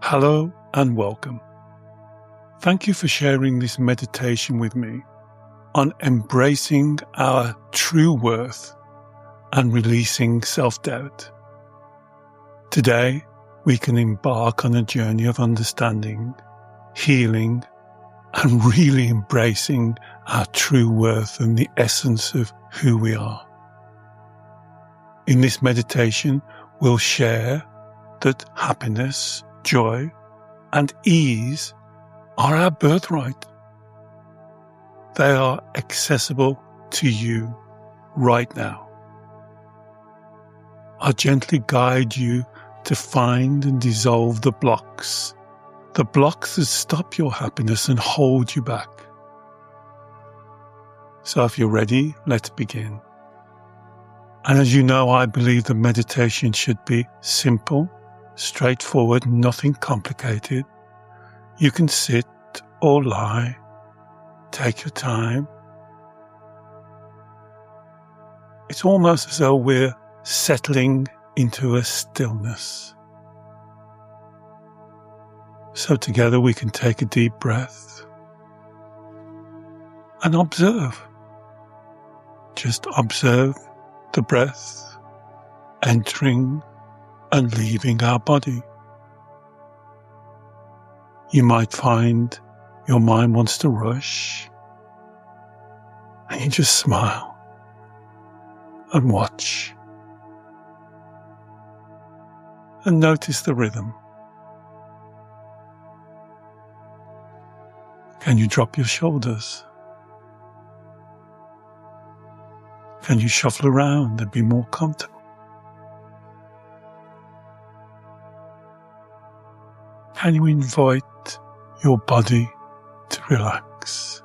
Hello and welcome. Thank you for sharing this meditation with me on embracing our true worth and releasing self-doubt. Today, we can embark on a journey of understanding, healing, and really embracing our true worth and the essence of who we are. In this meditation, we'll share that happiness, joy, and ease are our birthright. They are accessible to you right now. I'll gently guide you to find and dissolve the blocks that stop your happiness and hold you back. So if you're ready, let's begin. And as you know, I believe the meditation should be simple, straightforward, nothing complicated. You can sit or lie. Take your time. It's almost as though we're settling into a stillness. So together we can take a deep breath and observe. Just observe the breath entering and leaving our body. You might find your mind wants to rush, and you just smile and watch and notice the rhythm. Can you drop your shoulders? Can you shuffle around and be more comfortable? Can you invite your body to relax?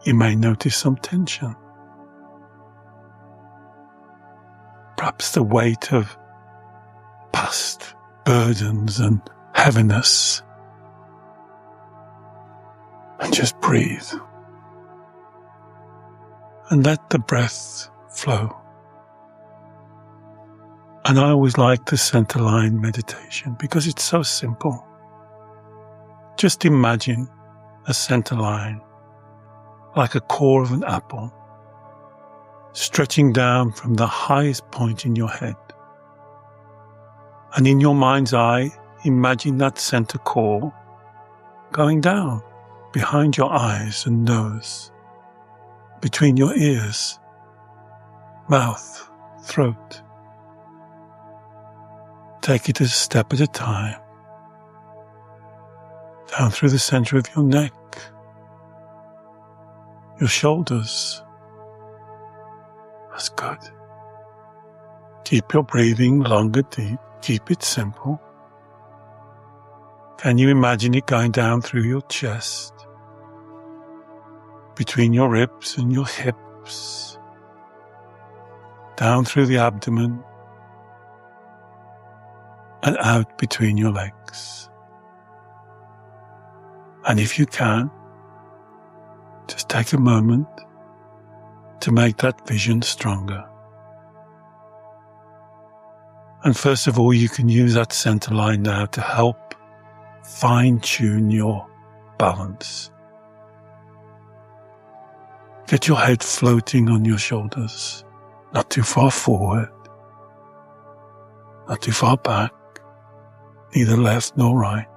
You may notice some tension. Perhaps the weight of past burdens and heaviness. And just breathe. And let the breath flow. And I always like the center line meditation because it's so simple. Just imagine a center line like a core of an apple, stretching down from the highest point in your head. And in your mind's eye, imagine that center core going down behind your eyes and nose, between your ears, mouth, throat. Take it a step at a time, down through the center of your neck, your shoulders. That's good. Keep your breathing longer, deep. Keep it simple. Can you imagine it going down through your chest, between your ribs and your hips, down through the abdomen, and out between your legs? And if you can, just take a moment to make that vision stronger. And first of all, you can use that center line now to help fine-tune your balance. Get your head floating on your shoulders, not too far forward, not too far back, neither left nor right,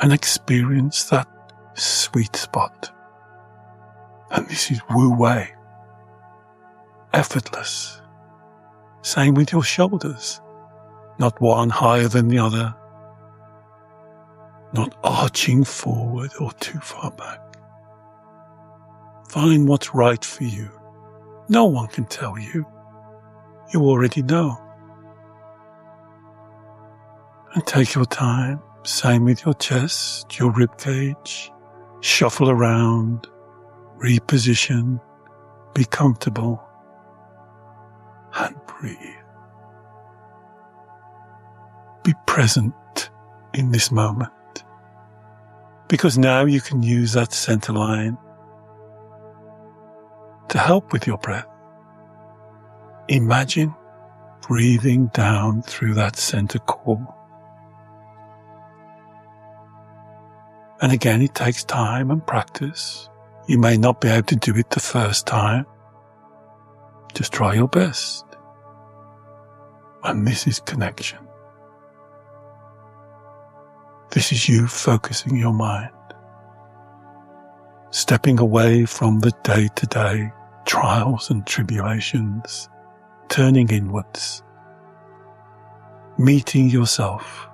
and experience that sweet spot. And this is Wu Wei, effortless. Same with your shoulders, not one higher than the other, not arching forward or too far back. Find what's right for you. No one can tell you. You already know. And take your time. Same with your chest, your rib cage. Shuffle around, reposition, be comfortable, and breathe. Be present in this moment, because now you can use that center line to help with your breath. imagine breathing down through that center core. And again, it takes time and practice. You may not be able to do it the first time. Just try your best. And this is connection. This is you focusing your mind, stepping away from the day-to-day trials and tribulations, turning inwards, meeting yourself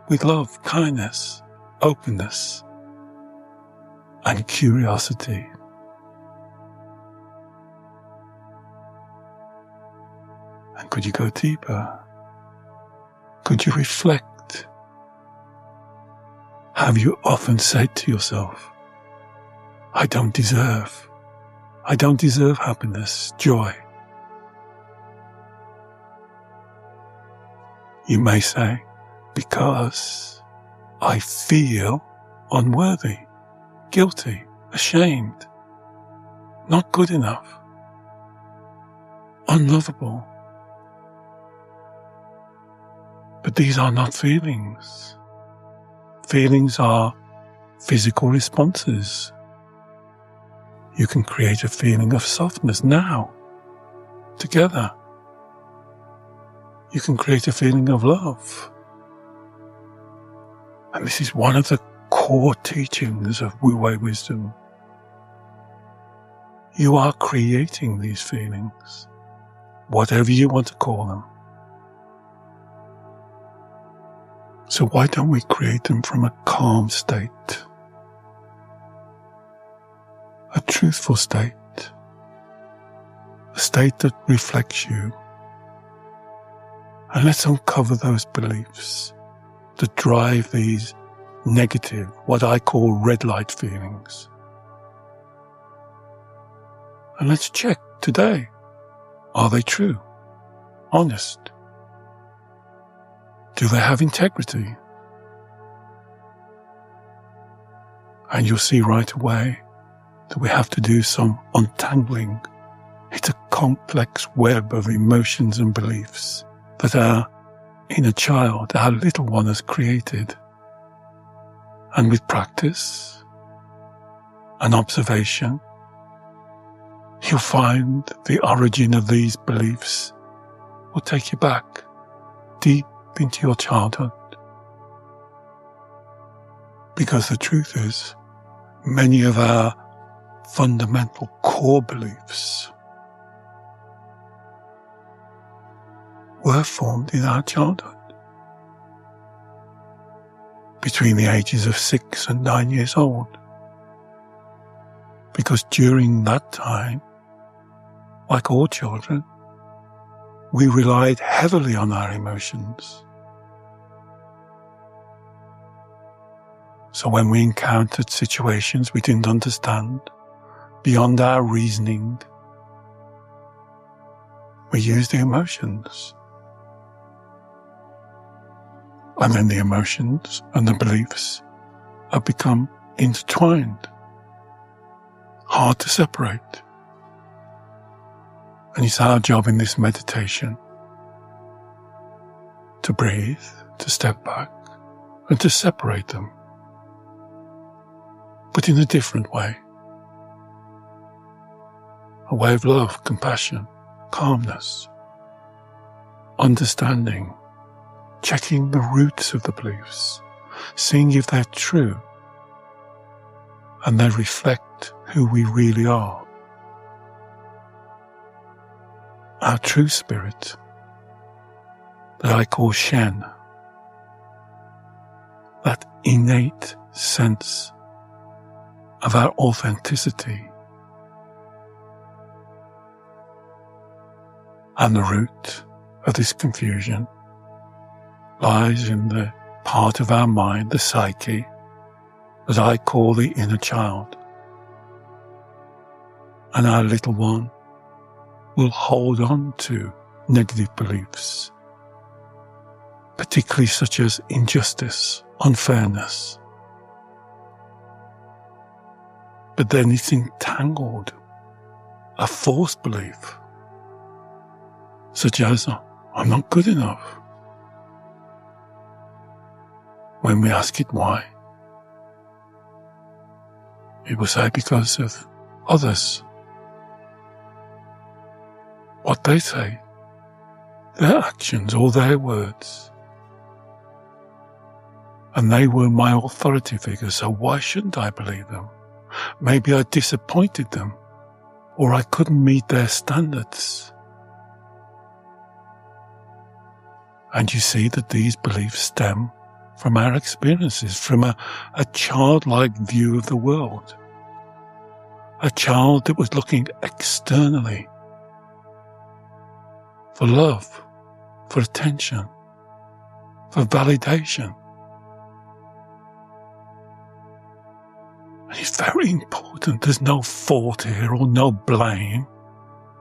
with love, kindness, openness, and curiosity. And could you go deeper? Could you reflect? Have you often said to yourself, I don't deserve happiness, joy? You may say, because I feel unworthy, guilty, ashamed, not good enough, unlovable. But these are not feelings. Feelings are physical responses. You can create a feeling of softness now, together. You can create a feeling of love. And this is one of the core teachings of Wu-Wei wisdom. You are creating these feelings, whatever you want to call them. So why don't we create them from a calm state, a truthful state, a state that reflects you, and let's uncover those beliefs that drive these negative, what I call red light feelings. And let's check today, are they true, honest? Do they have integrity? And you'll see right away that we have to do some untangling. It's a complex web of emotions and beliefs that our inner child, our little one, has created. And with practice and observation, you'll find the origin of these beliefs will take you back deep into your childhood. Because the truth is, many of our fundamental core beliefs were formed in our childhood, between the ages of 6 and 9 years old. Because during that time, like all children, we relied heavily on our emotions. So when we encountered situations we didn't understand, beyond our reasoning, we used the emotions. And then the emotions and the beliefs have become intertwined, hard to separate. And it's our job in this meditation to breathe, to step back, and to separate them, but in a different way. A way of love, compassion, calmness, understanding, checking the roots of the beliefs, seeing if they're true, and they reflect who we really are. Our true spirit, that I call Shen, that innate sense of our authenticity. And the root of this confusion lies in the part of our mind, the psyche, that I call the inner child. And our little one will hold on to negative beliefs, particularly such as injustice, unfairness. But then it's entangled a false belief, such as, I'm not good enough. When we ask it why, it will say because of others, what they say, their actions or their words. And they were my authority figures, so why shouldn't I believe them? Maybe I disappointed them, or I couldn't meet their standards. And you see that these beliefs stem from our experiences, from a childlike view of the world. A child that was looking externally for love, for attention, for validation. And it's very important. There's no fault here or no blame,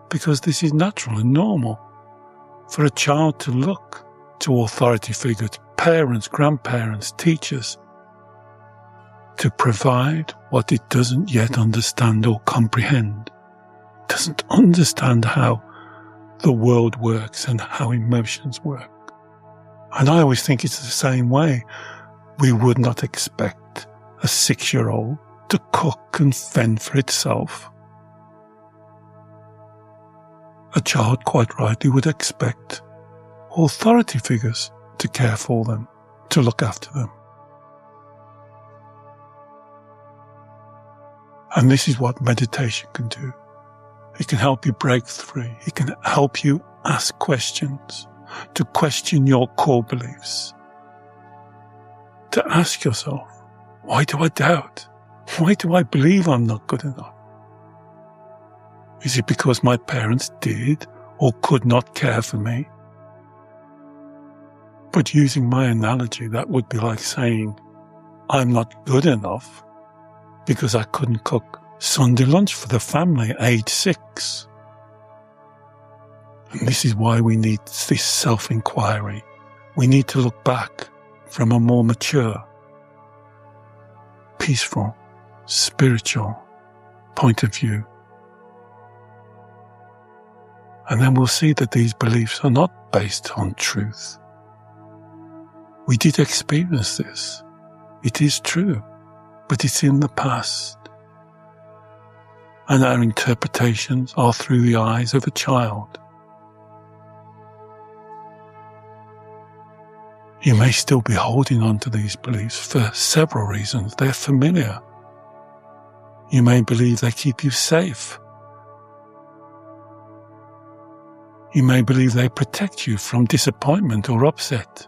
because this is natural and normal for a child to look to authority figures, parents, grandparents, teachers, to provide what it doesn't yet understand or comprehend. It doesn't understand how the world works and how emotions work. And I always think it's the same way. We would not expect a 6-year-old to cook and fend for itself. A child, quite rightly, would expect authority figures to care for them, to look after them. And this is what meditation can do. It can help you break free. It can help you ask questions, to question your core beliefs, to ask yourself, why do I doubt? Why do I believe I'm not good enough? Is it because my parents did or could not care for me? But using my analogy, that would be like saying, I'm not good enough because I couldn't cook Sunday lunch for the family at age 6. And this is why we need this self-inquiry. We need to look back from a more mature, peaceful, spiritual point of view. And then we'll see that these beliefs are not based on truth. We did experience this. It is true, but it's in the past. And our interpretations are through the eyes of a child. You may still be holding on to these beliefs for several reasons. They're familiar. You may believe they keep you safe. You may believe they protect you from disappointment or upset.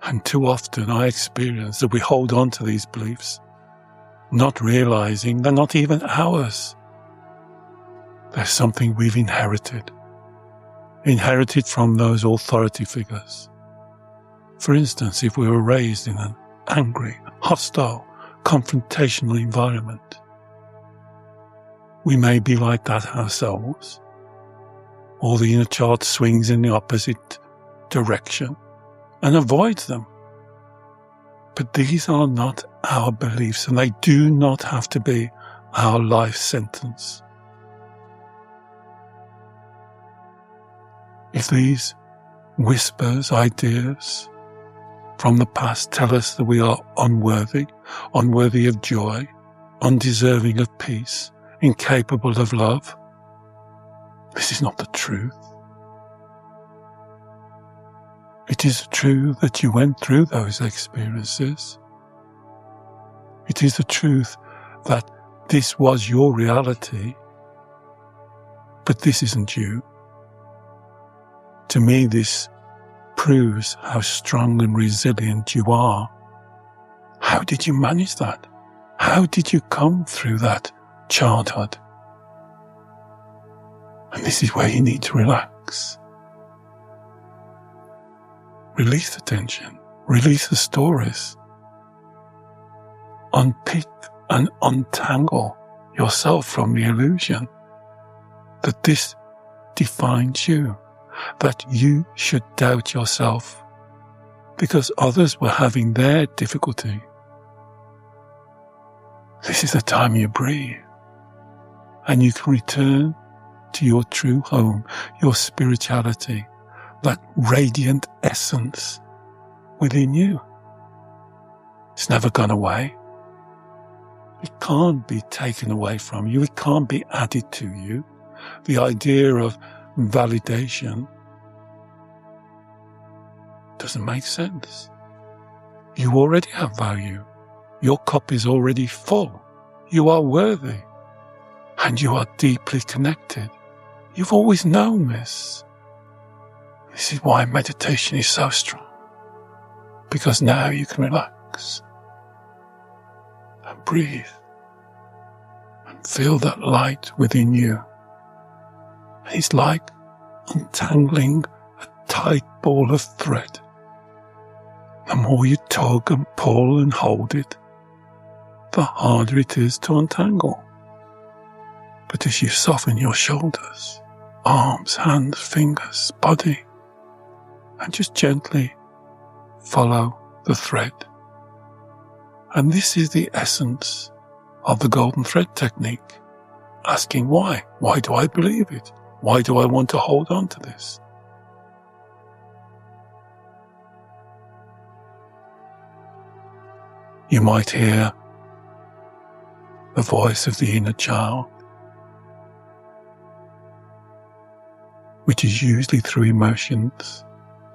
And too often I experience that we hold on to these beliefs, not realizing they're not even ours. They're something we've inherited from those authority figures. For instance, if we were raised in an angry, hostile, confrontational environment, we may be like that ourselves, or the inner child swings in the opposite direction and avoids them. But these are not our beliefs, and they do not have to be our life sentence. If these whispers, ideas from the past tell us that we are unworthy of joy, undeserving of peace, incapable of love, this is not the truth. It is true that you went through those experiences. It is the truth that this was your reality, but this isn't you. To me, this proves how strong and resilient you are. How did you manage that? How did you come through that childhood? And this is where you need to relax. Release the tension. Release the stories. Unpick and untangle yourself from the illusion that this defines you, that you should doubt yourself because others were having their difficulty. This is the time you breathe, and you can return to your true home, your spirituality, that radiant essence within you. It's never gone away. It can't be taken away from you. It can't be added to you. The idea of validation doesn't make sense. You already have value. Your cup is already full. You are worthy. And you are deeply connected. You've always known this. This is why meditation is so strong. Because now you can relax and breathe and feel that light within you. It's like untangling a tight ball of thread. The more you tug and pull and hold it, the harder it is to untangle. But as you soften your shoulders, arms, hands, fingers, body, and just gently follow the thread. And this is the essence of the golden thread technique. Asking why? Why do I believe it? Why do I want to hold on to this? You might hear the voice of the inner child, which is usually through emotions,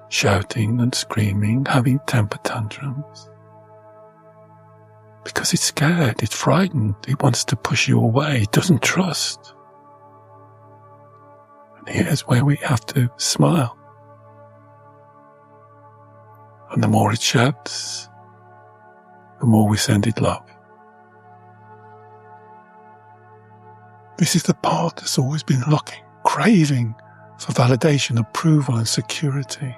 shouting and screaming, having temper tantrums. Because it's scared, it's frightened, it wants to push you away, it doesn't trust. And here's where we have to smile. And the more it shouts, the more we send it love. This is the part that's always been looking, craving for validation, approval and security.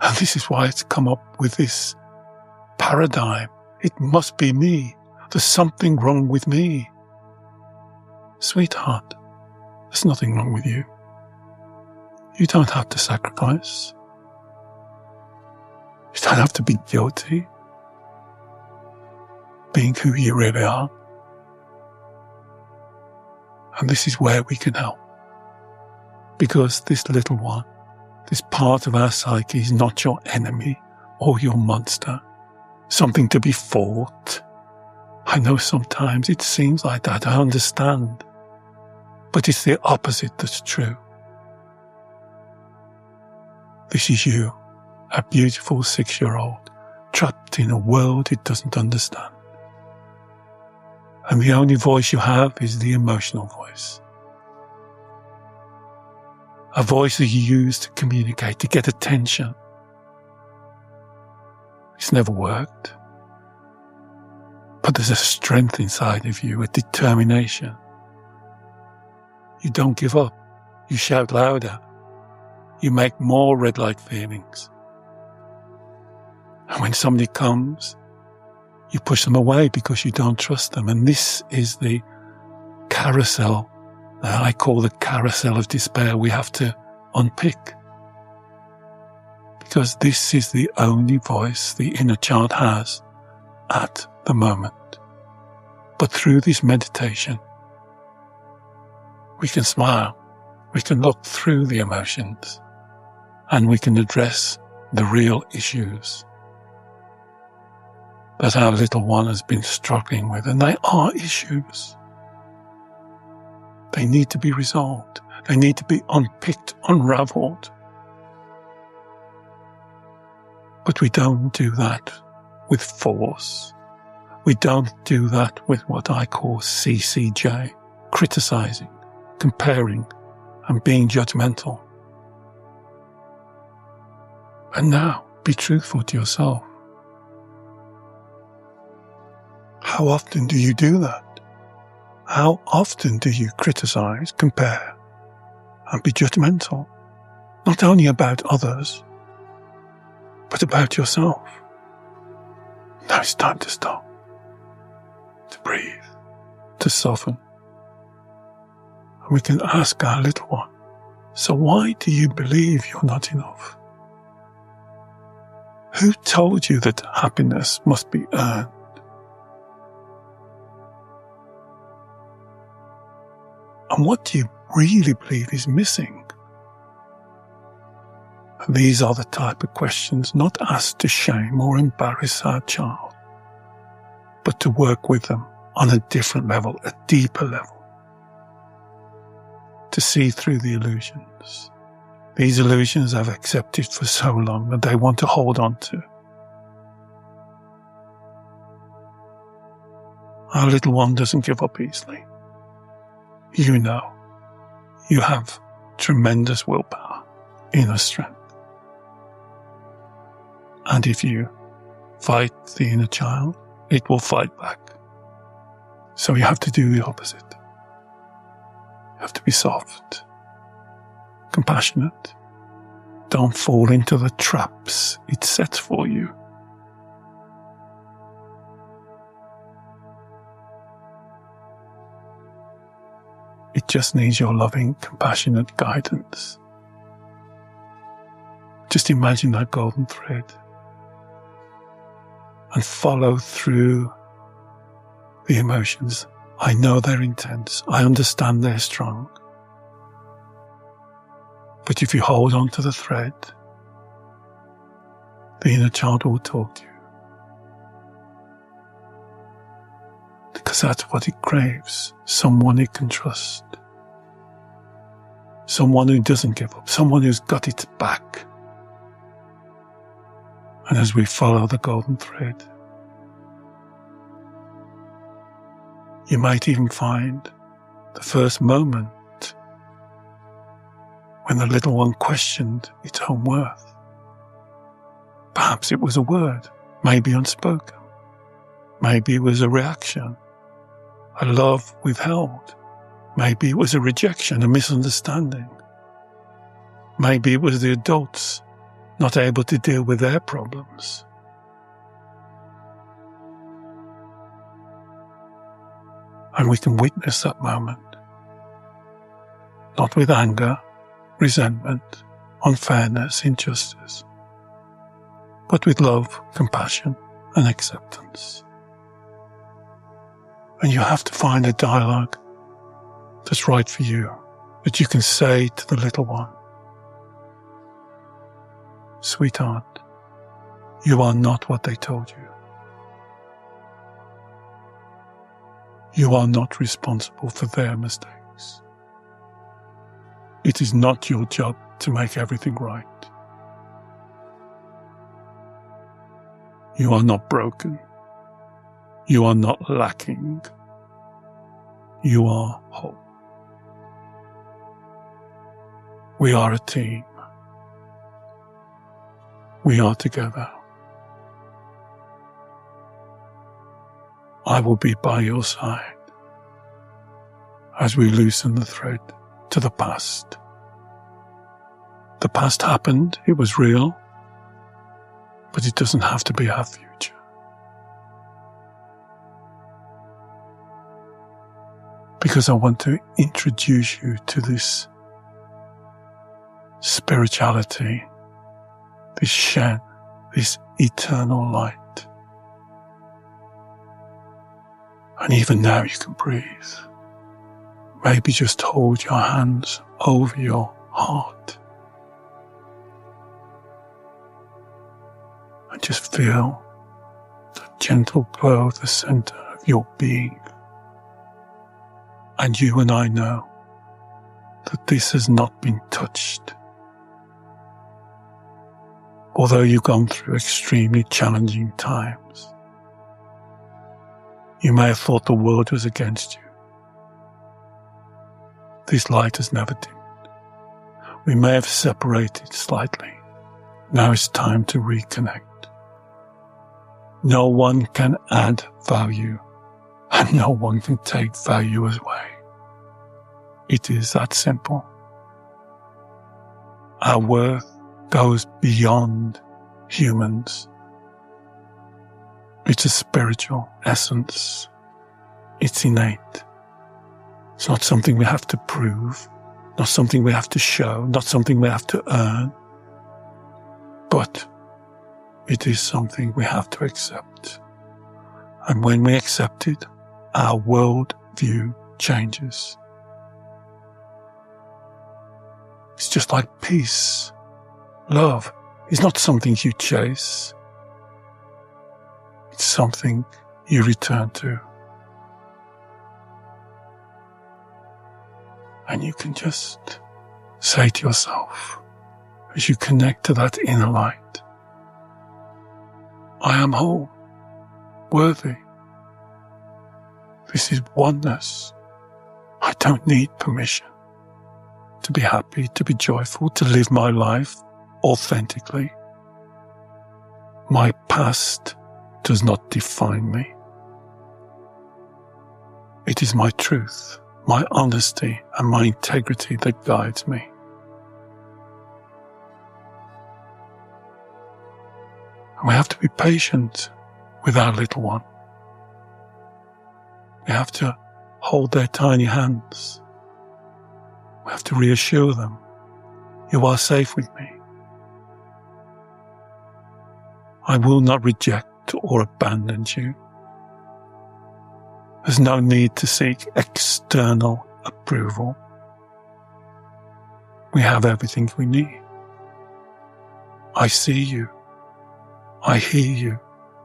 And this is why it's come up with this paradigm. It must be me. There's something wrong with me. Sweetheart, there's nothing wrong with you. You don't have to sacrifice. You don't have to be guilty. Being who you really are. And this is where we can help. Because this little one, this part of our psyche is not your enemy or your monster. Something to be fought. I know sometimes it seems like that, I understand. But it's the opposite that's true. This is you, a beautiful 6-year-old, trapped in a world it doesn't understand. And the only voice you have is the emotional voice. A voice that you use to communicate, to get attention. It's never worked. But there's a strength inside of you, a determination. You don't give up. You shout louder. You make more red light feelings. And when somebody comes, you push them away because you don't trust them. And this is the carousel that I call the carousel of despair we have to unpick. Because this is the only voice the inner child has at the moment. But through this meditation, we can smile, we can look through the emotions, and we can address the real issues that our little one has been struggling with. And they are issues. They need to be resolved. They need to be unpicked, unraveled. But we don't do that with force. We don't do that with what I call CCJ, criticizing, comparing, and being judgmental. And now, be truthful to yourself. How often do you do that? How often do you criticize, compare, and be judgmental? Not only about others, but about yourself. Now it's time to stop, to breathe, to soften. And we can ask our little one, so why do you believe you're not enough? Who told you that happiness must be earned? And what do you really believe is missing? And these are the type of questions not asked to shame or embarrass our child, but to work with them on a different level, a deeper level, to see through the illusions. These illusions I've accepted for so long that they want to hold on to. Our little one doesn't give up easily. You know, you have tremendous willpower, inner strength. And if you fight the inner child, it will fight back. So you have to do the opposite. You have to be soft, compassionate. Don't fall into the traps it sets for you. It just needs your loving, compassionate guidance. Just imagine that golden thread and follow through the emotions. I know they're intense. I understand they're strong. But if you hold on to the thread, the inner child will talk to you. Because that's what it craves. Someone it can trust. Someone who doesn't give up. Someone who's got its back. And as we follow the golden thread, you might even find the first moment when the little one questioned its own worth. Perhaps it was a word, maybe unspoken. Maybe it was a reaction, a love withheld. Maybe it was a rejection, a misunderstanding. Maybe it was the adults not able to deal with their problems. And we can witness that moment, not with anger, resentment, unfairness, injustice, but with love, compassion, and acceptance. And you have to find a dialogue that's right for you, that you can say to the little one, sweetheart, you are not what they told you. You are not responsible for their mistakes. It is not your job to make everything right. You are not broken. You are not lacking. You are whole. We are a team. We are together. I will be by your side as we loosen the thread to the past. The past happened, it was real, but it doesn't have to be our future. Because I want to introduce you to this spirituality, this Shen, this eternal light. And even now you can breathe. Maybe just hold your hands over your heart. And just feel the gentle glow at the center of your being. And you and I know that this has not been touched. Although you've gone through extremely challenging times, you may have thought the world was against you. This light has never dimmed. We may have separated slightly. Now it's time to reconnect. No one can add value, and no one can take value away. It is that simple. Our worth goes beyond humans. It's a spiritual essence. It's innate. It's not something we have to prove, not something we have to show, not something we have to earn, but it is something we have to accept. And when we accept it, our world view changes. It's just like peace. Love is not something you chase. It's something you return to. And you can just say to yourself, as you connect to that inner light, I am whole, worthy. This is oneness. I don't need permission to be happy, to be joyful, to live my life authentically. My past does not define me. It is my truth, my honesty, and my integrity that guides me. And we have to be patient with our little one. We have to hold their tiny hands. We have to reassure them, you are safe with me. I will not reject or abandon you. There's no need to seek external approval. We have everything we need. I see you. I hear you.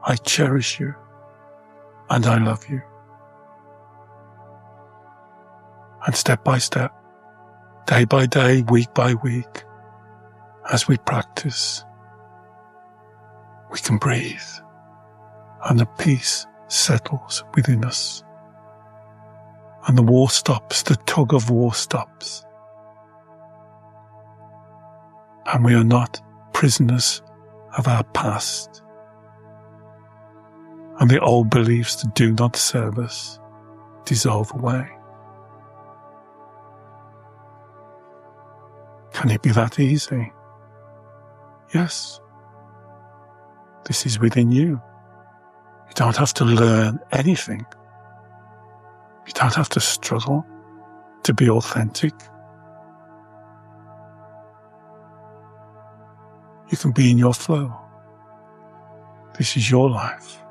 I cherish you. And I love you. And step by step, day by day, week by week, as we practice, we can breathe, and the peace settles within us. And the war stops, the tug of war stops. And we are not prisoners of our past. And the old beliefs that do not serve us dissolve away. Can it be that easy? Yes. This is within you. You don't have to learn anything. You don't have to struggle to be authentic. You can be in your flow. This is your life.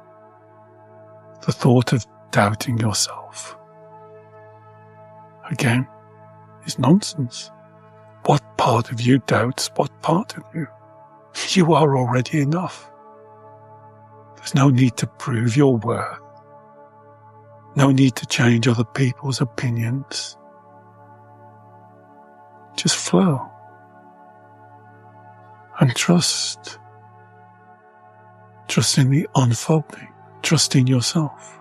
The thought of doubting yourself, again, is nonsense. What part of you doubts what part of you? You are already enough. There's no need to prove your worth. No need to change other people's opinions. Just flow. And trust. Trust in the unfolding. Trust in yourself.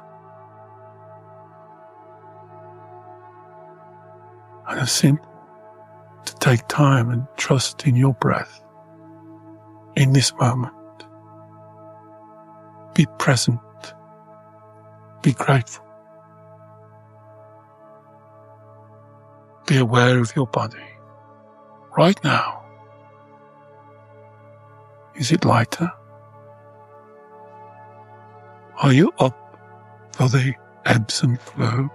And it's simple to take time and trust in your breath. In this moment. Be present. Be grateful. Be aware of your body. Right now. Is it lighter? Are you up for the ebbs and flow?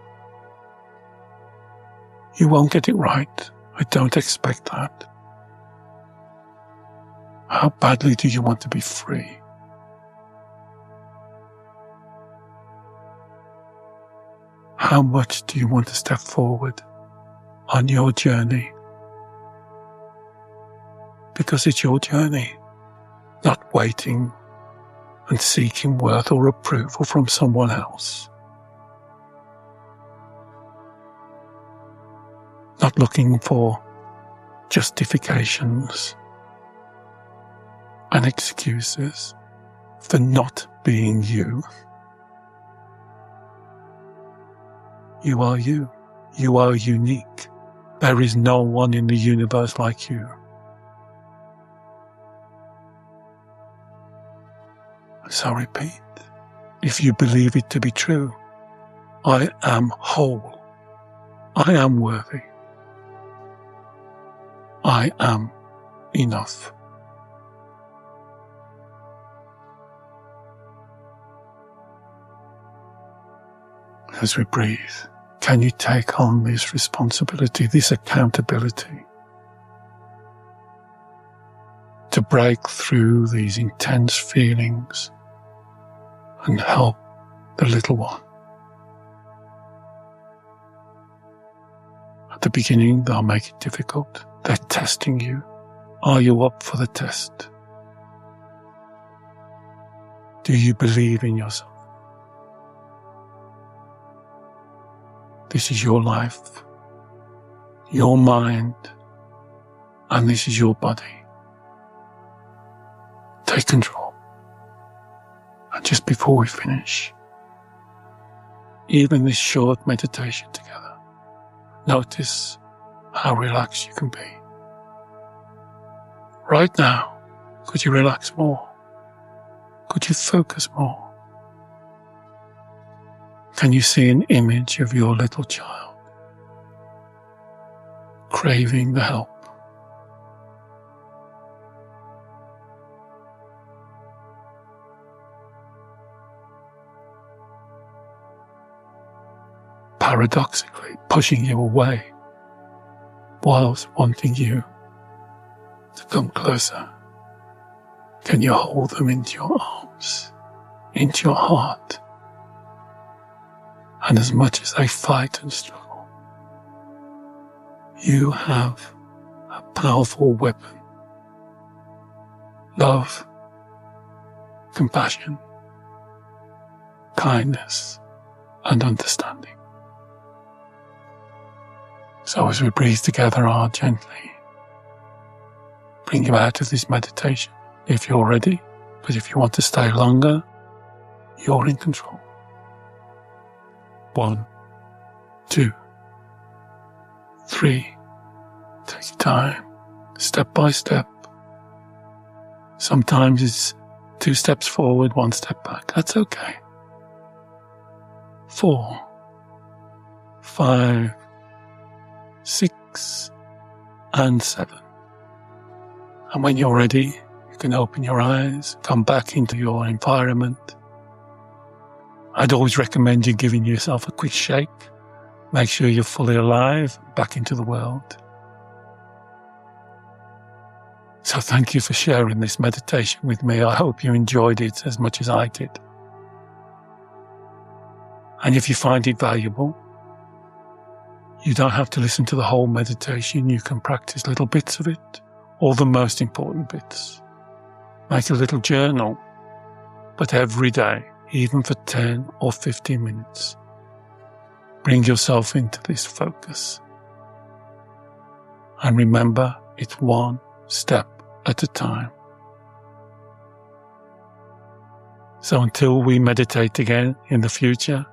You won't get it right. I don't expect that. How badly do you want to be free? How much do you want to step forward on your journey? Because it's your journey, not waiting and seeking worth or approval from someone else. Not looking for justifications and excuses for not being you. You are you. You are unique. There is no one in the universe like you. So repeat, if you believe it to be true, I am whole. I am worthy. I am enough. As we breathe, can you take on this responsibility, this accountability, to break through these intense feelings and help the little one? At the beginning, they'll make it difficult. They're testing you. Are you up for the test? Do you believe in yourself? This is your life, your mind, and this is your body. Take control. And just before we finish, even this short meditation together, notice how relaxed you can be. Right now, could you relax more? Could you focus more? Can you see an image of your little child craving the help? Paradoxically pushing you away whilst wanting you to come closer. Can you hold them into your arms, into your heart? And as much as they fight and struggle, you have a powerful weapon. Love, compassion, kindness, and understanding. So as we breathe together, I'll gently bring you out of this meditation if you're ready. But if you want to stay longer, you're in control. 1, 2, 3. Take your time, step by step. Sometimes it's 2 steps forward, 1 step back. That's okay. 4, 5, 6, and 7. And when you're ready, you can open your eyes, come back into your environment. I'd always recommend you giving yourself a quick shake. Make sure you're fully alive, back into the world. So thank you for sharing this meditation with me. I hope you enjoyed it as much as I did. And if you find it valuable, you don't have to listen to the whole meditation. You can practice little bits of it, or the most important bits. Make a little journal, but every day, even for 10 or 15 minutes, bring yourself into this focus. And remember, it's 1 step at a time. So until we meditate again in the future,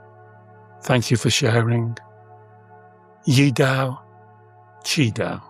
thank you for sharing. Yi Dao, Qi Dao.